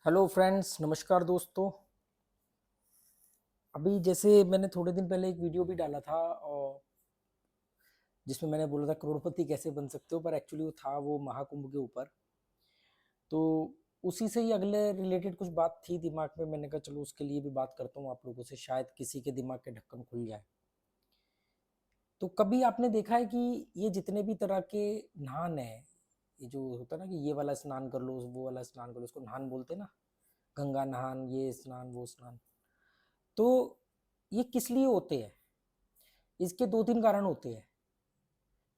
Hello friends, नमस्कार दोस्तों। अभी जैसे मैंने थोड़े दिन पहले एक वीडियो भी डाला था और जिसमें मैंने बोला था करोड़पति कैसे बन सकते हो, पर एक्चुअली वो महाकुंभ के ऊपर। तो उसी से ही अगले रिलेटेड कुछ बात थी दिमाग में, मैंने कहा चलो उसके लिए भी बात करता हूँ आप लोगों से, शायद किसी के दिमाग के ढक्कन खुल जाए। तो कभी आपने देखा है कि ये जितने भी तरह के नहान है, ये जो होता है ना कि ये वाला स्नान कर लो, वो वाला स्नान कर लो, इसको नहान बोलते हैं ना, गंगा नहान, ये स्नान वो स्नान। तो ये किस लिए होते हैं? इसके दो तीन कारण होते हैं।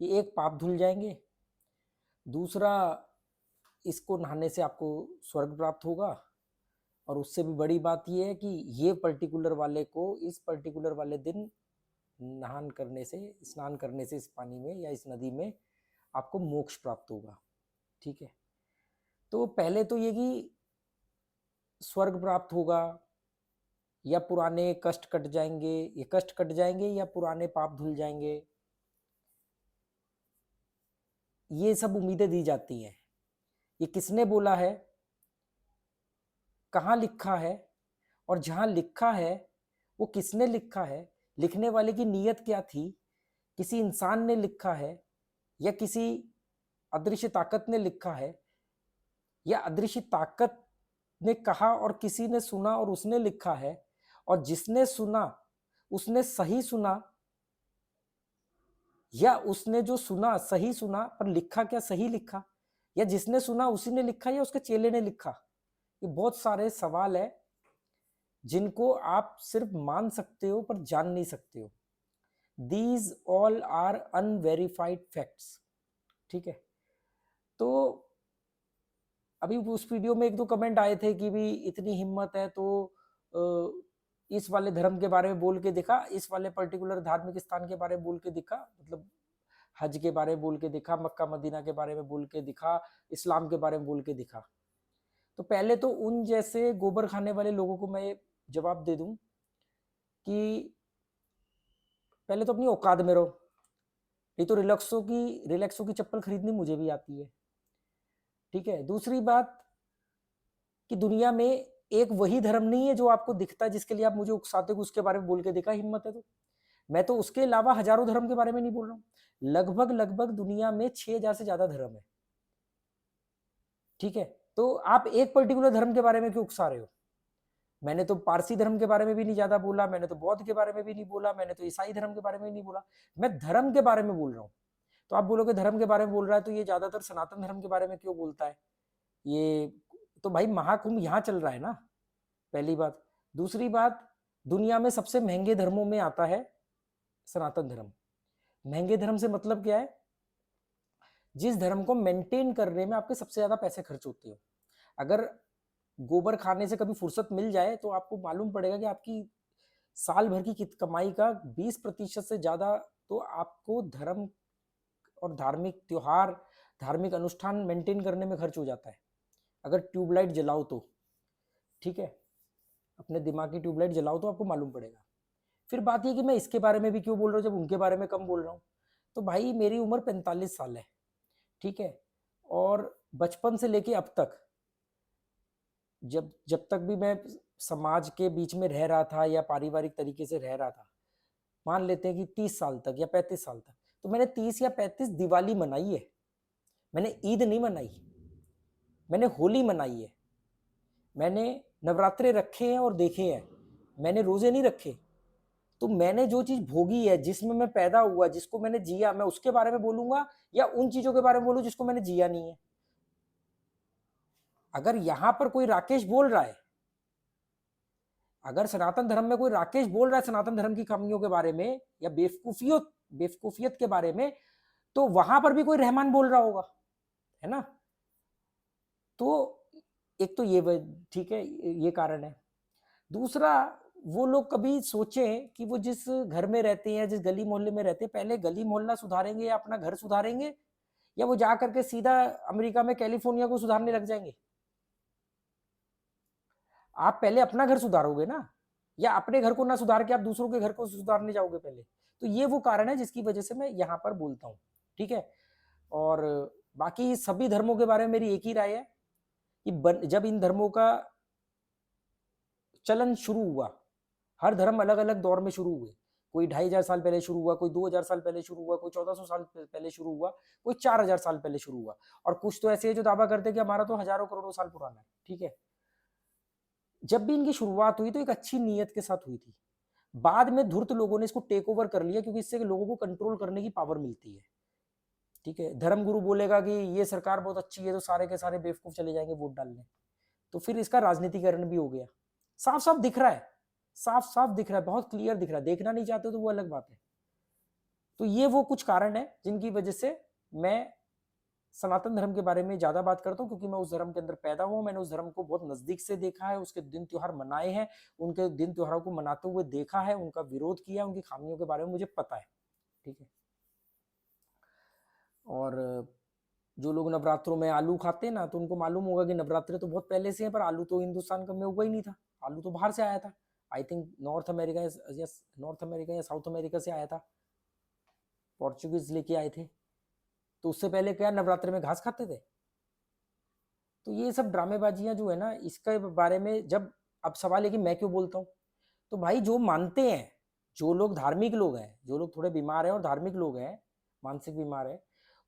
ये एक, पाप धुल जाएंगे। दूसरा, इसको नहाने से आपको स्वर्ग प्राप्त होगा। और उससे भी बड़ी बात ये है कि ये पर्टिकुलर वाले को इस पर्टिकुलर वाले दिन नहान करने से, स्नान करने से इस पानी में या इस नदी में आपको मोक्ष प्राप्त होगा। ठीक है। तो पहले तो ये कि स्वर्ग प्राप्त होगा या पुराने कष्ट कट जाएंगे, ये कष्ट कट जाएंगे या पुराने पाप धुल जाएंगे, ये सब उम्मीदें दी जाती हैं। ये किसने बोला है, कहाँ लिखा है, और जहाँ लिखा है वो किसने लिखा है, लिखने वाले की नीयत क्या थी, किसी इंसान ने लिखा है या किसी अदृश्य ताकत ने लिखा है, या अदृश्य ताकत ने कहा और किसी ने सुना और उसने लिखा है, और जिसने सुना उसने सही सुना, या उसने जो सुना सही सुना पर लिखा क्या सही लिखा, या जिसने सुना उसी ने लिखा या उसके चेले ने लिखा। ये बहुत सारे सवाल है जिनको आप सिर्फ मान सकते हो पर जान नहीं सकते हो। These all are unverified facts. ठीक है। तो अभी उस वीडियो में एक दो कमेंट आए थे कि भी इतनी हिम्मत है तो इस वाले धर्म के बारे में बोल के दिखा, इस वाले पर्टिकुलर धार्मिक स्थान के बारे में बोल के दिखा, मतलब हज के बारे में बोल के दिखा, मक्का मदीना के बारे में बोल के दिखा, इस्लाम के बारे में बोल के दिखा। तो पहले तो उन जैसे गोबर खाने वाले लोगों को मैं जवाब दे दूं कि पहले तो अपनी औकात में रहो। ये तो रिलैक्सो की चप्पल खरीदनी मुझे भी आती है। ठीक है। दूसरी बात कि दुनिया में एक वही धर्म नहीं है जो आपको दिखता है जिसके लिए आप मुझे उकसाते हो, उसके बारे में बोल के देखा हिम्मत है तो। मैं तो उसके अलावा हजारों धर्म के बारे में नहीं बोल रहा हूँ। लगभग लगभग दुनिया में 6,000 से ज्यादा धर्म है। ठीक है। तो आप एक पर्टिकुलर धर्म के बारे में क्यों उकसा रहे हो? मैंने तो पारसी धर्म के बारे में भी नहीं ज्यादा बोला, मैंने तो बौद्ध के बारे में भी नहीं बोला, मैंने तो ईसाई धर्म के बारे में नहीं बोला। मैं धर्म के बारे में बोल रहा हूँ। तो आप बोलोगे धर्म के बारे में बोल रहा है तो ये ज्यादातर सनातन धर्म के बारे में क्यों बोलता है? ये तो भाई महाकुंभ यहाँ चल रहा है ना, पहली बात। दूसरी बात, दुनिया में सबसे महंगे धर्मों में आता है सनातन धर्म। महंगे धर्म से मतलब क्या है? जिस धर्म को मेंटेन करने में आपके सबसे ज्यादा पैसे खर्च होते हो। अगर गोबर खाने से कभी फुर्सत मिल जाए तो आपको मालूम पड़ेगा कि आपकी साल भर की कमाई का 20% से ज्यादा तो आपको धर्म और धार्मिक त्योहार, धार्मिक अनुष्ठान मेंटेन करने में खर्च हो जाता है। अगर ट्यूबलाइट जलाओ तो। ठीक है। अपने दिमाग की ट्यूबलाइट जलाओ तो आपको मालूम पड़ेगा। फिर बात ये कि मैं इसके बारे में भी क्यों बोल रहा हूँ जब उनके बारे में कम बोल रहा हूँ। तो भाई मेरी उम्र 45 साल है। ठीक है। और बचपन से लेके अब तक, जब जब तक भी मैं समाज के बीच में रह रहा था या पारिवारिक तरीके से रह रहा था, मान लेते हैं कि 30 साल तक या 35 साल तक, तो मैंने 30 या 35 दिवाली मनाई है। मैंने ईद नहीं मनाई, मैंने होली मनाई है, मैंने नवरात्रे रखे हैं और देखे हैं, मैंने रोजे नहीं रखे। तो मैंने जो चीज भोगी है, जिसमें मैं पैदा हुआ, जिसको मैंने जिया, मैं उसके बारे में बोलूंगा या उन चीजों के बारे में बोलूं जिसको मैंने जिया नहीं है? अगर यहां पर कोई राकेश बोल रहा है, अगर सनातन धर्म में कोई राकेश बोल रहा है सनातन धर्म की खामियों के बारे में या बेवकूफियत के बारे में, तो वहां पर भी कोई रहमान बोल रहा होगा, है ना? तो एक तो ये ठीक है, ये कारण है। दूसरा, वो लोग कभी सोचें कि वो जिस घर में रहते हैं, जिस गली मोहल्ले में रहते हैं, पहले गली मोहल्ला सुधारेंगे या अपना घर सुधारेंगे, या वो जा करके सीधा अमेरिका में कैलिफोर्निया को सुधारने लग जाएंगे? आप पहले अपना घर सुधारोगे ना, या अपने घर को ना सुधार के आप दूसरों के घर को सुधारने जाओगे पहले? तो ये वो कारण है जिसकी वजह से मैं यहाँ पर बोलता हूँ। ठीक है। और बाकी सभी धर्मों के बारे में मेरी एक ही राय है कि जब इन धर्मों का चलन शुरू हुआ, हर धर्म अलग अलग दौर में शुरू हुए, कोई 2500 साल पहले शुरू हुआ, कोई 2000 साल पहले शुरू हुआ, कोई 1400 साल पहले शुरू हुआ, कोई 4000 साल पहले शुरू हुआ, और कुछ तो ऐसे है जो दावा करते हैं कि हमारा तो हजारों करोड़ों साल पुराना है। ठीक है, जब भी इनकी शुरुआत हुई तो एक अच्छी नीयत के साथ हुई थी, बाद में धूर्त लोगों ने इसको टेक ओवर कर लिया, क्योंकि इससे लोगों को कंट्रोल करने की पावर मिलती है। ठीक है, धर्मगुरु बोलेगा कि ये सरकार बहुत अच्छी है, तो सारे के सारे बेवकूफ चले जाएंगे वोट डालने, तो फिर इसका राजनीतिकरण भी हो गया। साफ साफ दिख रहा है, साफ साफ दिख रहा है, बहुत क्लियर दिख रहा है। देखना नहीं चाहते तो वो अलग बात है। तो ये वो कुछ कारण है जिनकी वजह से मैं सनातन धर्म के बारे में ज्यादा बात करता हूँ, क्योंकि मैं उस धर्म के अंदर पैदा हुआ, मैंने उस धर्म को बहुत नजदीक से देखा है, उसके दिन त्योहार मनाए हैं, उनके दिन त्योहारों को मनाते हुए देखा है, उनका विरोध किया, उनकी खामियों के बारे में मुझे पता है। ठीक है, और जो लोग नवरात्रों में आलू खाते हैं ना, तो उनको मालूम होगा कि नवरात्रे तो बहुत पहले से हैं, पर आलू तो हिंदुस्तान का में उगा ही नहीं था, आलू तो बाहर से आया था। आई थिंक नॉर्थ अमेरिका या साउथ अमेरिका से आया था, पोर्चुगीज लेके आए थे। तो उससे पहले क्या नवरात्रि में घास खाते थे? तो ये सब ड्रामेबाजियां जो है ना, इसके बारे में जब अब सवाल है कि मैं क्यों बोलता हूँ, तो भाई जो मानते हैं, जो लोग धार्मिक लोग हैं, जो लोग थोड़े बीमार हैं और धार्मिक लोग हैं, मानसिक बीमार है,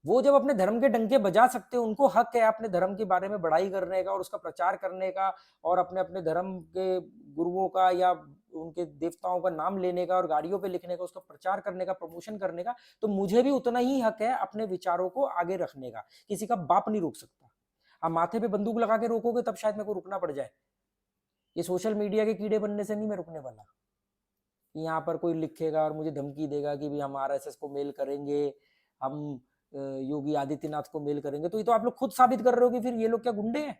वो जब अपने धर्म के डंके बजा सकते हैं, उनको हक है अपने धर्म के बारे में बड़ाई करने का और उसका प्रचार करने का, और अपने अपने धर्म के गुरुओं का या उनके देवताओं का नाम लेने का और गाड़ियों पे लिखने का, उसका प्रचार करने का, प्रमोशन करने का। तो मुझे भी उतना ही हक है अपने विचारों को आगे रखने का, किसी का बाप नहीं रोक सकता। आप माथे पे बंदूक लगा के रोकोगे तब शायद मेरे को रुकना पड़ जाए। ये सोशल मीडिया के कीड़े बनने से नहीं मैं रुकने वाला। यहाँ पर कोई लिखेगा और मुझे धमकी देगा कि भी हम आरएसएस को मेल करेंगे, हम योगी आदित्यनाथ को मेल करेंगे, तो ये तो आप लोग खुद साबित कर रहे हो कि फिर ये लोग क्या गुंडे हैं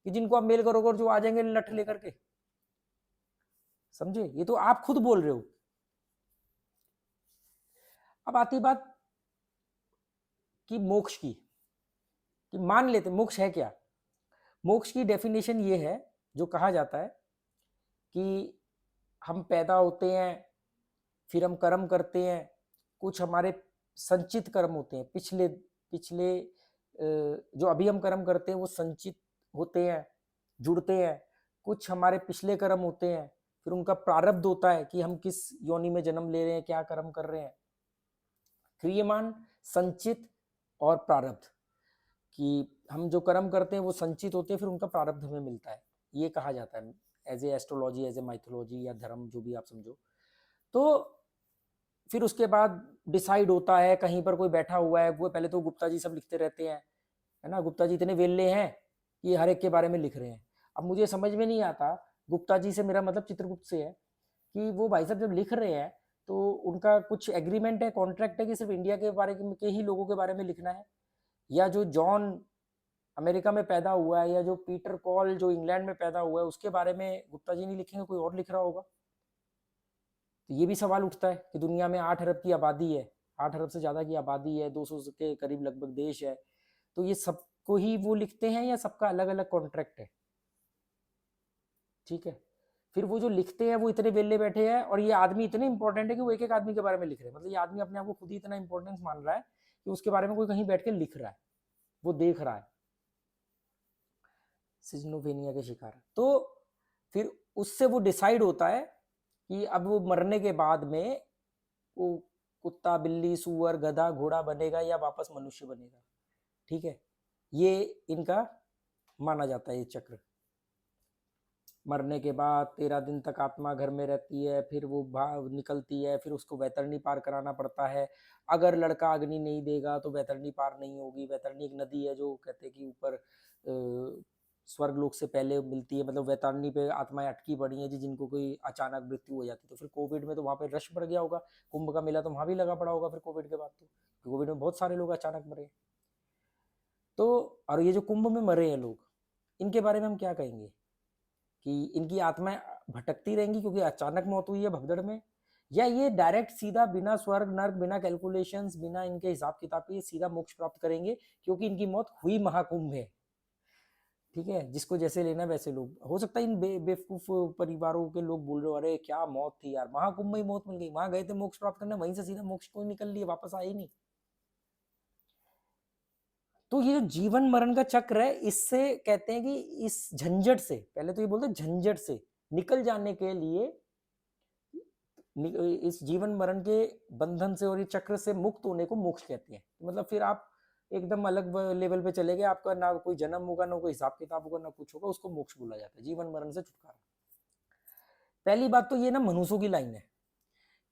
कि जिनको आप मेल करोगे और जो आ जाएंगे लठ लेकर के? समझे, ये तो आप खुद बोल रहे हो। अब आती बात कि मोक्ष की, कि मान लेते मोक्ष है क्या। मोक्ष की डेफिनेशन ये है, जो कहा जाता है कि हम पैदा होते हैं, फिर हम कर्म करते हैं, कुछ हमारे संचित कर्म होते हैं, पिछले पिछले जो अभी हम कर्म करते हैं वो संचित होते हैं, जुड़ते हैं, कुछ हमारे पिछले कर्म होते हैं, फिर उनका प्रारब्ध होता है कि हम किस योनि में जन्म ले रहे हैं, क्या कर्म कर रहे हैं। क्रियमान, संचित और प्रारब्ध, कि हम जो कर्म करते हैं वो संचित होते हैं, फिर उनका प्रारब्ध हमें मिलता है, ये कहा जाता है as a astrology, as a mythology या धर्म, जो भी आप समझो। तो फिर उसके बाद डिसाइड होता है, कहीं पर कोई बैठा हुआ है, वो पहले तो गुप्ता जी सब लिखते रहते हैं, है ना, गुप्ता जी इतने वेल्ले हैं कि हर एक के बारे में लिख रहे हैं। अब मुझे समझ में नहीं आता, गुप्ता जी से मेरा मतलब चित्रगुप्त से है, कि वो भाई साहब जब लिख रहे हैं तो उनका कुछ एग्रीमेंट है, कॉन्ट्रैक्ट है कि सिर्फ इंडिया के बारे के ही लोगों के बारे में लिखना है, या जो जॉन अमेरिका में पैदा हुआ है या जो पीटर कॉल जो इंग्लैंड में पैदा हुआ है उसके बारे में गुप्ता जी नहीं लिखेंगे, कोई और लिख रहा होगा। तो ये भी सवाल उठता है कि दुनिया में 8 अरब की आबादी है, 8 अरब से ज़्यादा की आबादी है, 200 के करीब लगभग देश है, तो ये सबको ही वो लिखते हैं या सबका अलग अलग कॉन्ट्रैक्ट है? ठीक है, फिर वो जो लिखते हैं वो इतने वेले बैठे हैं, और ये आदमी इतने इंपॉर्टेंट है कि वो एक एक आदमी के बारे में लिख रहे हैं, मतलब ये आदमी अपने आप को खुद ही इतना इंपॉर्टेंस मान रहा है कि उसके बारे में कोई कहीं बैठ के लिख रहा है, वो देख रहा है। सिजनोफेनिया के शिकार, तो फिर उससे वो डिसाइड होता है कि अब वो मरने के बाद में वो कुत्ता, बिल्ली, सुअर, गधा, घोड़ा बनेगा या वापस मनुष्य बनेगा। ठीक है, ये इनका माना जाता है ये चक्र। मरने के बाद 13 दिन तक आत्मा घर में रहती है, फिर वो निकलती है, फिर उसको वैतरणी पार कराना पड़ता है। अगर लड़का अग्नि नहीं देगा तो वैतरणी पार नहीं होगी। वैतरणी एक नदी है जो कहते हैं कि ऊपर स्वर्ग लोक से पहले मिलती है, मतलब वैतरणी पे आत्माएं अटकी पड़ी हैं जी, जिनको कोई अचानक मृत्यु हो जाती है। तो फिर कोविड में तो वहाँ पे रश बढ़ गया होगा, कुंभ का मेला तो वहाँ भी लगा पड़ा होगा फिर कोविड के बाद, तो कोविड में बहुत सारे लोग अचानक मरे। तो और ये जो कुंभ में मरे हैं लोग, इनके बारे में हम क्या कहेंगे कि इनकी आत्माएं भटकती रहेंगी क्योंकि अचानक मौत हुई है भगदड़ में, या ये डायरेक्ट सीधा बिना स्वर्ग नर्क, बिना कैलकुलेशंस, बिना इनके हिसाब किताब के सीधा मोक्ष प्राप्त करेंगे क्योंकि इनकी मौत हुई महाकुंभ है। ठीक है, जिसको जैसे लेना वैसे लोग, हो सकता है इन बेवकूफ परिवारों के लोग बोल रहे हो अरे क्या मौत थी यार, महाकुंभ में ही मौत मिल गई, वहां गए थे मोक्ष प्राप्त करने, वहीं से सीधा मोक्ष को निकल लिए, वापस आए ही नहीं। तो ये जो जीवन मरण का चक्र है, इससे कहते हैं कि इस झंझट से, पहले तो ये बोलते हैं झंझट से निकल जाने के लिए, इस जीवन मरण के बंधन से और ये चक्र से मुक्त होने को मोक्ष कहते हैं। मतलब फिर आप एकदम अलग लेवल पे चले गए, आपका ना कोई जन्म होगा, ना कोई हिसाब किताब होगा, ना कुछ होगा, उसको मोक्ष बोला जाता है, जीवन मरण से छुटकारा। पहली बात तो ये ना मनुष्यों की लाइन है,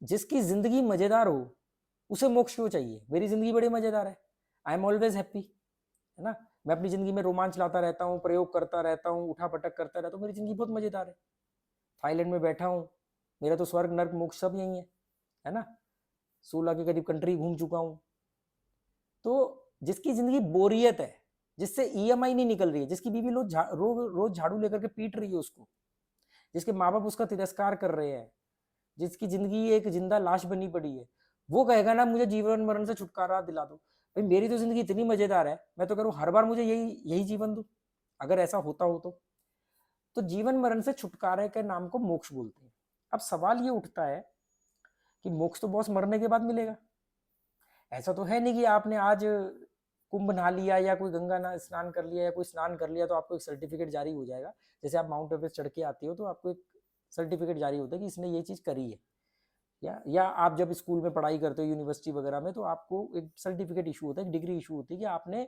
जिसकी जिंदगी मजेदार हो उसे मोक्ष क्यों चाहिए? मेरी जिंदगी बड़ी मजेदार है, आई एम ऑलवेज हैप्पी, है ना। मैं अपनी जिंदगी में रोमांच लाता रहता हूँ, प्रयोग करता रहता हूँ, उठा पटक करता रहता हूँ, मेरी जिंदगी बहुत मजेदार है। थाईलैंड में बैठा हूँ, मेरा तो स्वर्ग नर्क मोक्ष सब यही है ना। 16 के करीब कंट्री घूम चुका हूँ। तो जिसकी जिंदगी बोरियत है, जिससे ईएमआई नहीं निकल रही है, जिसकी बीवी रोज झाड़ू लेकर के पीट रही है उसको, जिसके माँ बाप उसका तिरस्कार कर रहे हैं, जिसकी जिंदगी एक जिंदा लाश बनी पड़ी है, वो कहेगा ना मुझे जीवन मरण से छुटकारा दिला दो। भाई मेरी तो जिंदगी इतनी मजेदार है, मैं तो करूँ हर बार मुझे यही जीवन दो, अगर ऐसा होता हो तो जीवन मरण से छुटकारे के नाम को मोक्ष बोलते हैं। अब सवाल ये उठता है कि मोक्ष तो बॉस मरने के बाद मिलेगा। ऐसा तो है नहीं कि आपने आज कुंभ नहा लिया या कोई गंगा स्नान कर लिया या कोई स्नान कर लिया तो आपको एक सर्टिफिकेट जारी हो जाएगा। जैसे आप माउंट एवरेस्ट चढ़ के आते हो तो आपको एक सर्टिफिकेट जारी होता है कि इसने ये चीज़ करी है, या आप जब स्कूल में पढ़ाई करते हो यूनिवर्सिटी वगैरह में, तो आपको एक सर्टिफिकेट इशू होता है, एक डिग्री इशू होती है कि आपने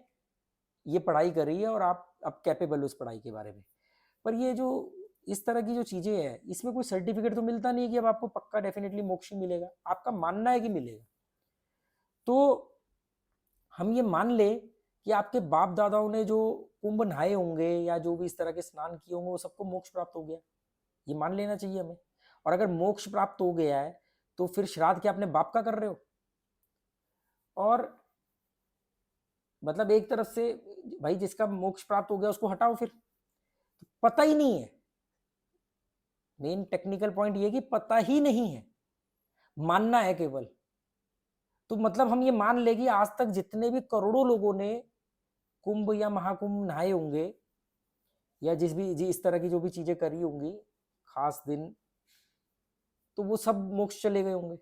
ये पढ़ाई करी है और आप अब कैपेबल हो उस पढ़ाई के बारे में। पर ये जो इस तरह की जो चीज़ें हैं, इसमें कोई सर्टिफिकेट तो मिलता नहीं है कि अब आपको पक्का डेफिनेटली मोक्ष ही मिलेगा, आपका मानना है कि मिलेगा। तो हम ये मान ले कि आपके बाप दादाओं ने जो कुंभ नहाए होंगे या जो भी इस तरह के स्नान किए होंगे वो सबको मोक्ष प्राप्त हो गया, ये मान लेना चाहिए हमें। और अगर मोक्ष प्राप्त हो गया है तो फिर श्राद्ध क्या अपने बाप का कर रहे हो? और मतलब एक तरफ से भाई जिसका मोक्ष प्राप्त हो गया उसको हटाओ, फिर तो पता ही नहीं है। मेन टेक्निकल पॉइंट ये कि पता ही नहीं है, मानना है केवल। तो मतलब हम ये मान ले कि आज तक जितने भी करोड़ों लोगों ने कुंभ या महाकुंभ नहाए होंगे या इस तरह की जो भी चीजें करी होंगी खास दिन, तो वो सब मोक्ष चले गए होंगे।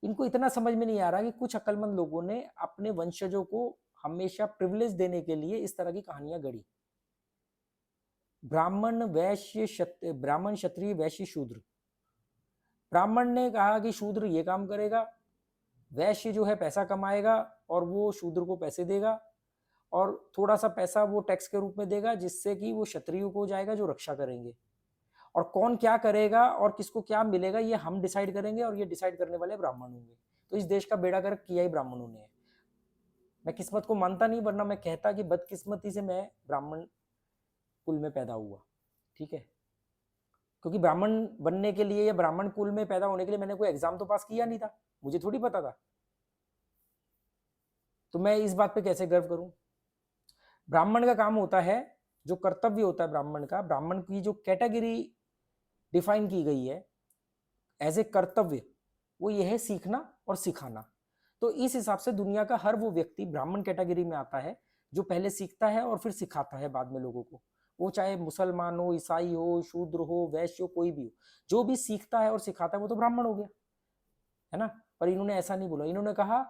इनको इतना समझ में नहीं आ रहा कि कुछ अक्लमंद लोगों ने अपने वंशजों को हमेशा प्रिविलेज देने के लिए इस तरह की कहानियां गढ़ी। ब्राह्मण क्षत्रिय वैश्य शूद्र। ब्राह्मण ने कहा कि शूद्र ये काम करेगा, वैश्य जो है पैसा कमाएगा और वो शूद्र को पैसे देगा और थोड़ा सा पैसा वो टैक्स के रूप में देगा, जिससे कि वो क्षत्रियों को जाएगा जो रक्षा करेंगे। और कौन क्या करेगा और किसको क्या मिलेगा ये हम डिसाइड करेंगे, और ये डिसाइड करने वाले ब्राह्मण होंगे। तो इस देश का बेड़ा गर्क किया ही ब्राह्मणों ने है। मैं किस्मत को मानता नहीं, वरना मैं कहता कि बदकिस्मती से मैं ब्राह्मण कुल में पैदा हुआ, ठीक है। क्योंकि ब्राह्मण बनने के लिए या ब्राह्मण कुल में पैदा होने के लिए मैंने कोई एग्जाम तो पास किया नहीं था, मुझे थोड़ी पता था। तो मैं इस बात पे कैसे गर्व करूं? ब्राह्मण का काम होता है, जो कर्तव्य होता है ब्राह्मण का, ब्राह्मण की जो कैटेगरी डिफाइन की गई है एज ए कर्तव्य, वो ये है सीखना और सिखाना। तो इस हिसाब से दुनिया का हर वो व्यक्ति ब्राह्मण कैटेगरी में आता है, जो पहले सीखता है और फिर सिखाता है बाद में लोगों को। वो चाहे मुसलमान हो, ईसाई हो, शूद्र हो, वैश्य हो, कोई भी हो, जो भी सीखता है और सिखाता है वो तो ब्राह्मण हो गया, है ना। पर इन्होंने ऐसा नहीं बोला, इन्होंने कहा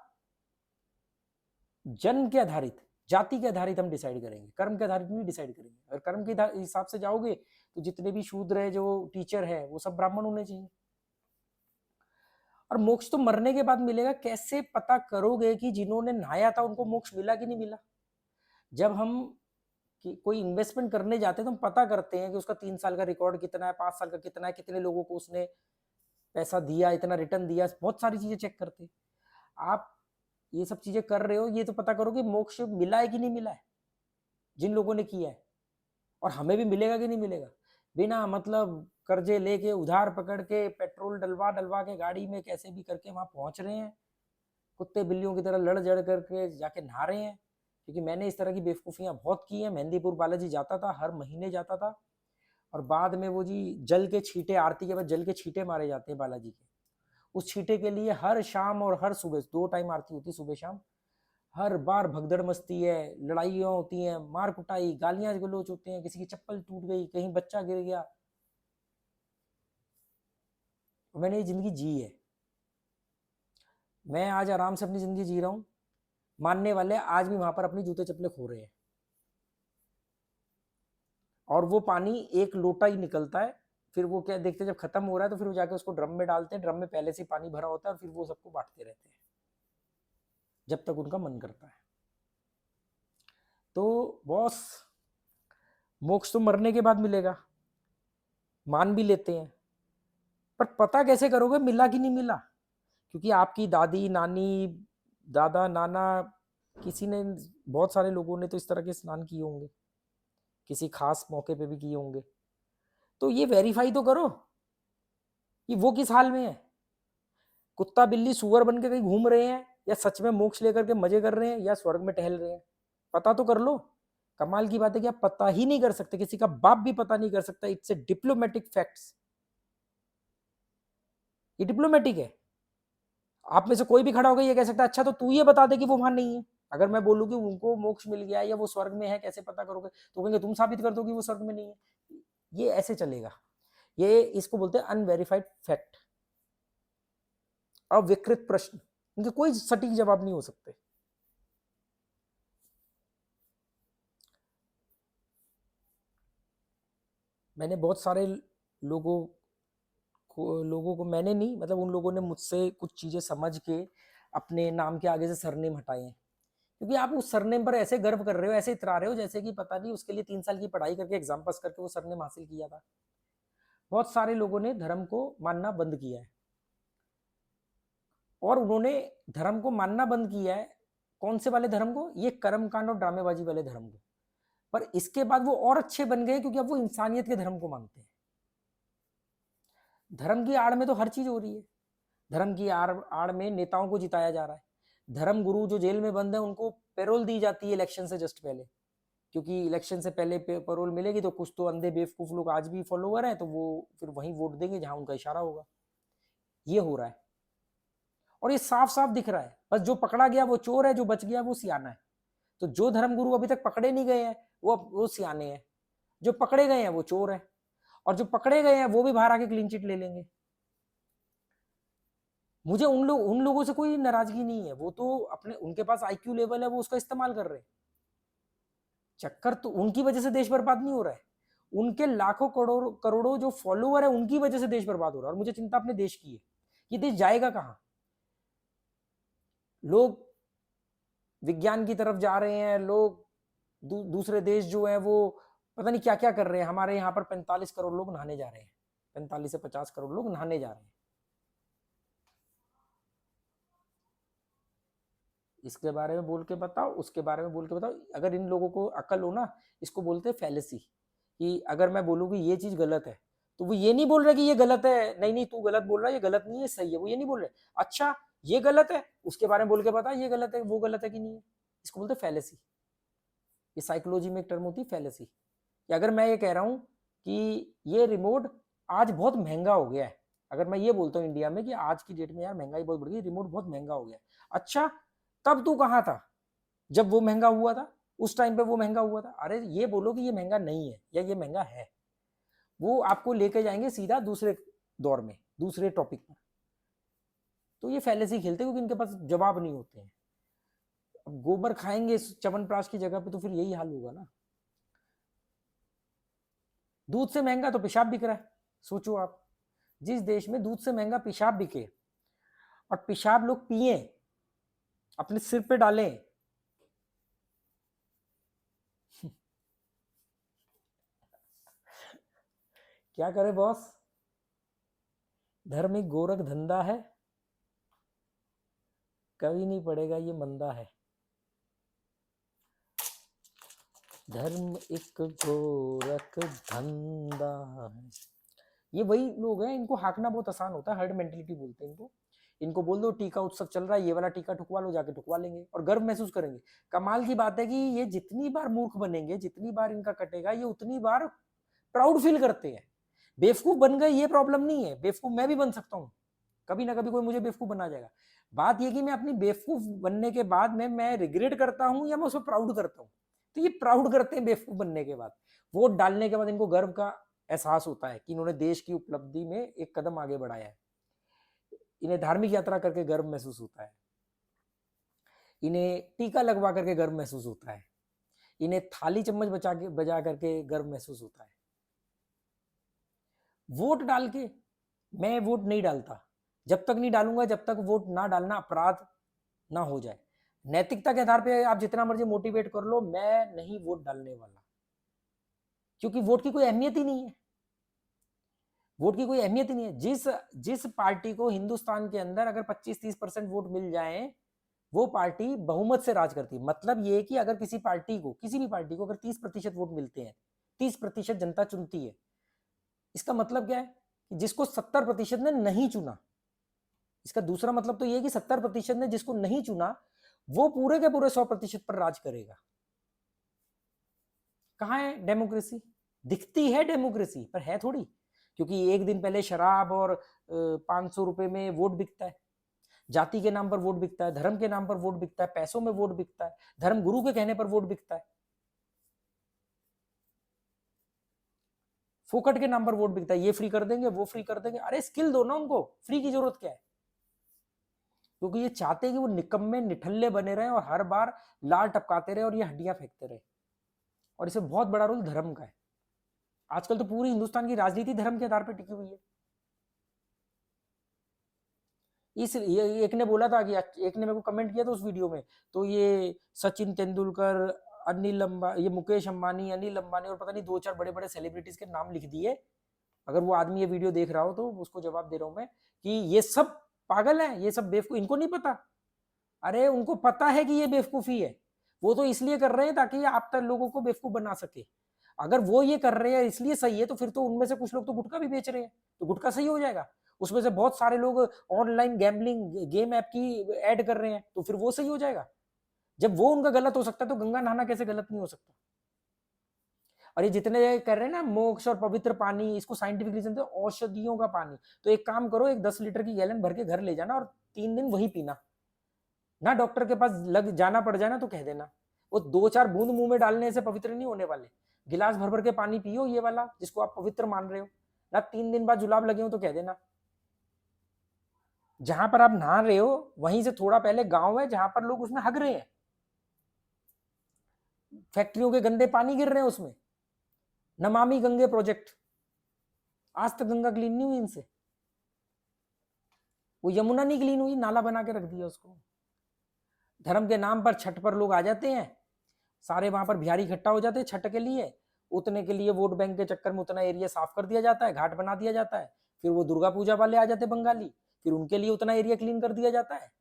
जन्म के आधारित, जाति के आधारित हम डिसाइड करेंगे, कर्म के आधारित नहीं डिसाइड करेंगे। अगर कर्म के हिसाब से जाओगे तो जितने भी शूद्र है, जो टीचर है, वो सब ब्राह्मण होने चाहिए। और मोक्ष तो मरने के बाद मिलेगा। कैसे पता करोगे कि जिन्होंने नहाया था उनको मोक्ष मिला कि नहीं मिला? जब हम कोई इन्वेस्टमेंट करने जाते हैं तो हम पता करते हैं कि उसका 3 साल का रिकॉर्ड कितना है, 5 साल का कितना है, कितने लोगों को उसने पैसा दिया, इतना रिटर्न दिया, बहुत सारी चीजें चेक करते हैं। आप ये सब चीजें कर रहे हो, ये तो पता करो कि मोक्ष मिला है कि नहीं मिला है जिन लोगों ने किया है, और हमें भी मिलेगा कि नहीं मिलेगा। बिना मतलब कर्जे लेके, उधार पकड़ के, पेट्रोल डलवा डलवा के गाड़ी में कैसे भी करके वहां पहुंच रहे हैं, कुत्ते बिल्लियों की तरह लड़ जड़ करके जाके नहा रहे हैं। क्योंकि मैंने इस तरह की बेवकूफ़ियाँ बहुत की हैं। मेहंदीपुर बालाजी जाता था, हर महीने जाता था, और बाद में वो जी जल के छींटे, आरती के बाद जल के छींटे मारे जाते हैं बालाजी के, उस छींटे के लिए हर शाम और हर सुबह 2 टाइम आरती होती, सुबह शाम। हर बार भगदड़ मस्ती है, लड़ाइयाँ होती हैं, मार कुटाई, गालियाँ गलौच होते हैं, किसी की चप्पल टूट गई, कहीं बच्चा गिर गया। मैंने ये जिंदगी जी है, मैं आज आराम से अपनी जिंदगी जी रहा हूँ। मानने वाले आज भी वहां पर अपनी जूते चप्पलें खो रहे हैं, और वो पानी एक लोटा ही निकलता है। फिर वो क्या देखते हैं, जब खत्म हो रहा है तो फिर वो जाके उसको ड्रम में डालते हैं, ड्रम में पहले से पानी भरा होता है, और फिर वो सबको बांटते रहते हैं जब तक उनका मन करता है। तो बॉस, मोक्ष तो मरने के बाद मिलेगा, मान भी लेते हैं, पर पता कैसे करोगे मिला कि नहीं मिला? क्योंकि आपकी दादी नानी दादा नाना किसी ने, बहुत सारे लोगों ने तो इस तरह के स्नान किए होंगे, किसी खास मौके पे भी किए होंगे। तो ये वेरीफाई तो करो कि वो किस हाल में है। कुत्ता बिल्ली सुअर बन के कहीं घूम रहे हैं, या सच में मोक्ष लेकर के मजे कर रहे हैं, या स्वर्ग में टहल रहे हैं, पता तो कर लो। कमाल की बात है कि आप पता ही नहीं कर सकते, किसी का बाप भी पता नहीं कर सकता। इट्स ए डिप्लोमेटिक फैक्ट्स, ये डिप्लोमेटिक है। आप में से कोई भी खड़ा होकर ये कह सकता है अच्छा तो तू ये बता दे कि वो वहां नहीं है। अगर मैं बोलूं कि उनको मोक्ष मिल गया या वो स्वर्ग में है, कैसे पता करोगे? तो कहेंगे तुम साबित कर दो कि वो स्वर्ग में नहीं है। ये ऐसे चलेगा। ये इसको बोलते हैं अनवेरिफाइड फैक्ट, अविकृत प्रश्न, इनके कोई सटीक जवाब नहीं हो सकते। मैंने बहुत सारे लोगों को मैंने नहीं, मतलब उन लोगों ने मुझसे कुछ चीजें समझ के अपने नाम के आगे से सरनेम हटाए हैं। क्योंकि आप उस सरनेम पर ऐसे गर्व कर रहे हो, ऐसे इतरा रहे हो जैसे कि पता नहीं उसके लिए 3 साल की पढ़ाई करके एग्जाम पास करके वो सरनेम हासिल किया था। बहुत सारे लोगों ने धर्म को मानना बंद किया है, और उन्होंने धर्म को मानना बंद किया है। कौन से वाले धर्म को? ये कर्म कांड और ड्रामेबाजी वाले धर्म को। पर इसके बाद वो और अच्छे बन गए, क्योंकि अब वो इंसानियत के धर्म को मानते हैं। धर्म की आड़ में तो हर चीज हो रही है। धर्म की आड़ में नेताओं को जिताया जा रहा है। धर्म गुरु जो जेल में बंद है उनको पैरोल दी जाती है इलेक्शन से जस्ट पहले, क्योंकि इलेक्शन से पहले पैरोल मिलेगी तो कुछ तो अंधे बेवकूफ लोग आज भी फॉलोवर हैं, तो वो फिर वहीं वोट देंगे जहां उनका इशारा होगा। ये हो रहा है, और ये साफ साफ दिख रहा है। बस जो पकड़ा गया वो चोर है, जो बच गया वो सियाना है। तो जो धर्म गुरु अभी तक पकड़े नहीं गए हैं वो सियाने हैं, जो पकड़े गए हैं वो चोर है, और जो पकड़े गए हैं वो भी बाहर आके क्लीन चिट ले लेंगे। मुझे उन लोगों से कोई नाराजगी नहीं है, वो तो अपने उनके पास आईक्यू लेवल है, वो उसका इस्तेमाल कर रहे हैं। चक्कर तो उनकी वजह से देश बर्बाद नहीं हो रहा है, उनके लाखों करोड़ों करोड़ों जो फॉलोअर है उनकी वजह से देश बर्बाद हो रहा है। और मुझे चिंता अपने देश की है, ये देश जाएगा कहां? लोग विज्ञान की तरफ जा रहे हैं, लोग दूसरे देश जो है वो पता नहीं क्या क्या कर रहे हैं। हमारे यहाँ पर 45 करोड़ लोग नहाने जा रहे हैं, 45 से 50 करोड़ लोग नहाने जा रहे हैं। इसके बारे में बोल के बताओ, उसके बारे में बोल के बताओ। अगर इन लोगों को अकल हो ना, इसको बोलते हैं फैलेसी। कि अगर मैं बोलूँ कि ये चीज गलत है, तो वो ये नहीं बोल रहे कि ये गलत है, नहीं नहीं तू गलत बोल रहा है, ये गलत नहीं है सही है, वो ये नहीं बोल रहे। अच्छा ये गलत है, उसके बारे में बोल के बता ये गलत है, वो गलत है कि नहीं है। इसको बोलते हैं फैलेसी। ये साइकोलॉजी में एक टर्म होती है फैलेसी। कि अगर मैं ये कह रहा हूँ कि ये रिमोट आज बहुत महंगा हो गया है, अगर मैं ये बोलता हूँ इंडिया में कि आज की डेट में यार महंगाई बहुत बढ़ गई, रिमोट बहुत महंगा हो गया है। अच्छा तब तू कहाँ था जब वो महंगा हुआ था? उस टाइम पे वो महंगा हुआ था। अरे ये बोलो कि ये महंगा नहीं है या ये महंगा है, वो आपको लेके जाएंगे सीधा दूसरे दौर में, दूसरे टॉपिक पर। तो ये फैलेसी खेलते हैं क्योंकि इनके पास जवाब नहीं होते हैं। अब गोबर खाएंगे च्यवनप्राश की जगह पे तो फिर यही हाल होगा ना। दूध से महंगा तो पेशाब बिक रहा है। सोचो आप, जिस देश में दूध से महंगा पेशाब बिके और पेशाब लोग पिए, अपने सिर पे डालें, क्या करे बॉस? धर्म एक गोरख धंधा है, कभी नहीं पड़ेगा ये मंदा है। धर्म एक गोरख धंधा है। ये वही लोग हैं, इनको हाकना बहुत आसान होता है, हर्ड मेंटेलिटी बोलते हैं इनको। इनको बोल दो टीका उत्सव चल रहा है, ये वाला टीका ठुकवा लो, जाके ठुकवा लेंगे और गर्व महसूस करेंगे। कमाल की बात है कि ये जितनी बार मूर्ख बनेंगे, जितनी बार इनका कटेगा, ये उतनी बार प्राउड फील करते हैं। बेवकूफ बन गए ये प्रॉब्लम नहीं है, बेवकूफ मैं भी बन सकता हूँ, कभी ना कभी कोई मुझे बेवकूफ बना जाएगा। बात ये कि मैं अपनी बेवकूफ बनने के बाद में मैं रिग्रेट करता हूँ या मैं उसको प्राउड करता हूँ। तो ये प्राउड करते हैं बेवकूफ बनने के बाद, वोट डालने के बाद इनको गर्व का एहसास होता है कि इन्होंने देश की उपलब्धि में एक कदम आगे बढ़ाया है। इन्हें धार्मिक यात्रा करके गर्व महसूस होता है। इन्हें टीका लगवा करके गर्व महसूस होता है, इन्हें थाली चम्मच बजा करके गर्व महसूस होता है। वोट डाल के, मैं वोट नहीं डालता, जब तक नहीं डालूंगा जब तक वोट ना डालना अपराध ना हो जाए। नैतिकता के आधार पे आप जितना मर्जी मोटिवेट कर लो, मैं नहीं वोट डालने वाला, क्योंकि वोट की कोई अहमियत ही नहीं है। वोट की कोई अहमियत ही नहीं है। जिस पार्टी को हिंदुस्तान के अंदर अगर 25-30% वोट मिल जाए, वो पार्टी बहुमत से राज करती है। मतलब ये कि अगर किसी पार्टी को, किसी भी पार्टी को अगर 30% वोट मिलते हैं, 30% जनता चुनती है, इसका मतलब क्या है कि जिसको 70% ने नहीं चुना, इसका दूसरा मतलब तो ये कि 70% ने जिसको नहीं चुना, वो पूरे के पूरे 100% पर राज करेगा। कहां है डेमोक्रेसी? दिखती है डेमोक्रेसी, पर है थोड़ी, क्योंकि एक दिन पहले शराब और 500 रुपए में वोट बिकता है, जाति के नाम पर वोट बिकता है, धर्म के नाम पर वोट बिकता है, पैसों में वोट बिकता है, धर्म गुरु के कहने पर वोट बिकता है, फोकट के नाम पर वोट बिकता है। ये फ्री कर देंगे, वो फ्री कर देंगे। अरे स्किल दो ना उनको, फ्री की जरूरत क्या है? क्योंकि ये चाहते हैं कि वो निकम्मे निठल्ले बने रहे और हर बार लाल टपकाते रहे और ये हड्डियां फेंकते रहे। और इसमें बहुत बड़ा रोल धर्म का है। आजकल तो पूरी हिंदुस्तान की राजनीति धर्म के आधार पर टिकी हुई है। एक ने बोला था कि, एक ने मेरे को कमेंट किया था उस वीडियो में, तो ये सचिन तेंदुलकर, अनिल अंबानी, ये मुकेश अंबानी, अनिल अंबानी और पता नहीं 2-4 बड़े बड़े सेलिब्रिटीज के नाम लिख दिए। अगर वो आदमी ये वीडियो देख रहा हो तो उसको जवाब दे रहा हूं मैं कि ये सब पागल है, ये सब बेवकूफ, इनको नहीं पता। अरे उनको पता है कि ये बेवकूफी है, वो तो इसलिए कर रहे हैं ताकि आप तक लोगों को बेवकूफ बना सके। अगर वो ये कर रहे हैं इसलिए सही है, तो फिर तो उनमें से कुछ लोग तो गुटखा भी बेच रहे हैं, तो गुटखा सही हो जाएगा। उसमें से बहुत सारे लोग ऑनलाइन गैम्बलिंग गेम ऐप की ऐड कर रहे हैं, तो फिर वो सही हो जाएगा। जब वो उनका गलत हो सकता है, तो गंगा नहाना कैसे गलत नहीं हो सकता? और ये जितने कर रहे हैं ना मोक्ष और पवित्र पानी, इसको साइंटिफिक रीजन तो औषधियों का पानी, तो एक काम करो, एक 10 लीटर की गैलन भर के घर ले जाना और 3 दिन वही पीना। ना डॉक्टर के पास लग जाना पड़ जाए ना तो कह देना, वो 2-4 बूंद मुंह में डालने से पवित्र नहीं होने वाले। गिलास भर भर के पानी पियो, ये वाला जिसको आप पवित्र मान रहे हो ना, 3 दिन बाद जुलाब लगे हो तो कह देना। जहां पर आप नहा रहे हो वहीं से थोड़ा पहले गांव है जहां पर लोग उसमें हग रहे हैं, फैक्ट्रियों के गंदे पानी गिर रहे हैं उसमें। नमामि गंगे प्रोजेक्ट, आज तक गंगा क्लीन नहीं हुई इनसे। वो यमुना नहीं क्लीन हुई, नाला बना के रख दिया उसको। धर्म के नाम पर छठ पर लोग आ जाते हैं, सारे वहां पर बिहारी इकट्ठा हो जाते हैं छठ के लिए, उतने के लिए वोट बैंक के चक्कर में उतना एरिया साफ कर दिया जाता है, घाट बना दिया जाता है। फिर वो दुर्गा पूजा वाले आ जाते हैं बंगाली, फिर उनके लिए उतना एरिया क्लीन कर दिया जाता है।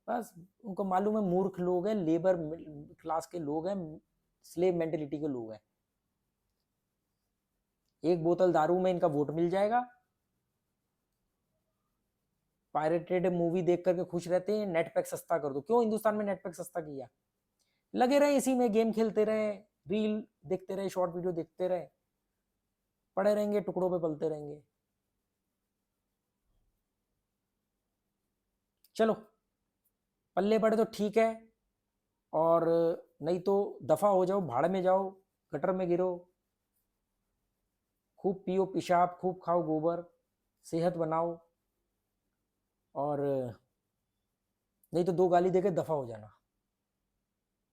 बस उनको मालूम है मूर्ख लोग हैं, लेबर क्लास के लोग हैं, स्लेव मेंटेलिटी के लोग हैं। एक बोतल दारू में इनका वोट मिल जाएगा, पायरेटेड मूवी देख करके खुश रहते हैं। नेट पैक सस्ता कर दो, क्यों हिंदुस्तान में नेट पैक सस्ता किया? लगे रहे इसी में, गेम खेलते रहे, रील देखते रहे, शॉर्ट वीडियो देखते रहे, पड़े रहेंगे, टुकड़ों पे पलते रहेंगे। चलो पल्ले पड़े तो ठीक है, और नहीं तो दफा हो जाओ, भाड़ में जाओ, गटर में गिरो, खूब पियो पेशाब, खूब खाओ गोबर, सेहत बनाओ, और नहीं तो 2 गाली देके दफा हो जाना।